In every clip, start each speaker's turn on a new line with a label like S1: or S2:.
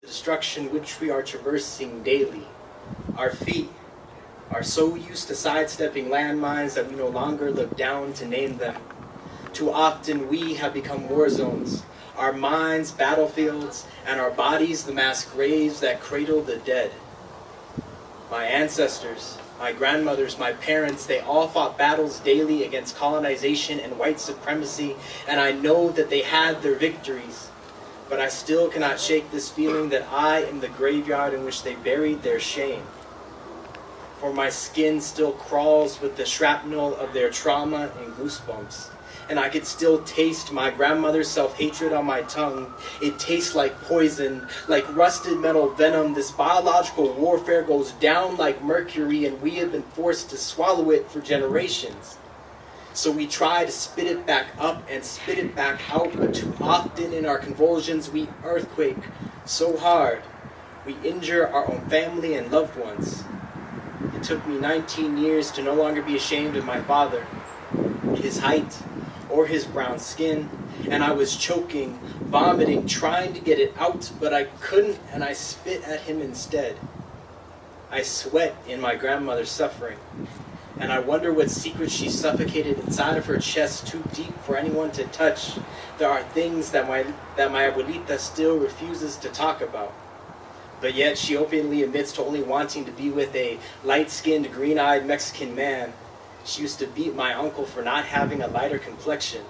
S1: The destruction which we are traversing daily. Our feet are so used to sidestepping landmines that we no longer look down to name them. Too often we have become war zones, our minds battlefields, and our bodies the mass graves that cradle the dead. My ancestors, my grandmothers, my parents, they all fought battles daily against colonization and white supremacy, and I know that they had their victories. But I still cannot shake this feeling that I am the graveyard in which they buried their shame. For my skin still crawls with the shrapnel of their trauma and goosebumps. And I could still taste my grandmother's self-hatred on my tongue. It tastes like poison, like rusted metal venom. This biological warfare goes down like mercury, and we have been forced to swallow it for generations. So we try to spit it back up and spit it back out, but too often in our convulsions we earthquake so hard we injure our own family and loved ones. It took me 19 years to no longer be ashamed of my father, his height, or his brown skin, and I was choking, vomiting, trying to get it out, but I couldn't, and I spit at him instead. I sweat in my grandmother's suffering, and I wonder what secrets she suffocated inside of her chest too deep for anyone to touch. There are things that my abuelita still refuses to talk about. But yet she openly admits to only wanting to be with a light-skinned, green-eyed Mexican man. She used to beat my uncle for not having a lighter complexion.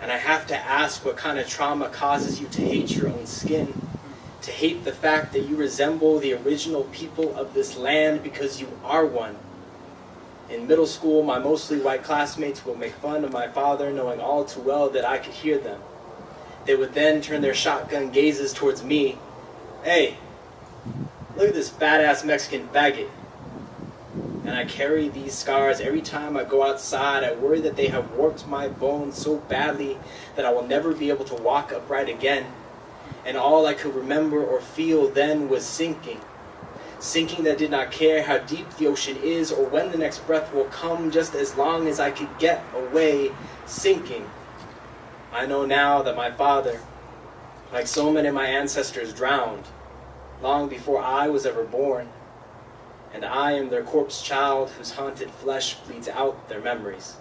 S1: And I have to ask, what kind of trauma causes you to hate your own skin? To hate the fact that you resemble the original people of this land because you are one. In middle school, my mostly white classmates would make fun of my father, knowing all too well that I could hear them. They would then turn their shotgun gazes towards me. Hey, look at this badass Mexican faggot. And I carry these scars every time I go outside. I worry that they have warped my bones so badly that I will never be able to walk upright again. And all I could remember or feel then was sinking. Sinking that did not care how deep the ocean is or when the next breath will come, just as long as I could get away. Sinking. I know now that my father, like so many of my ancestors, drowned long before I was ever born. And I am their corpse child whose haunted flesh bleeds out their memories.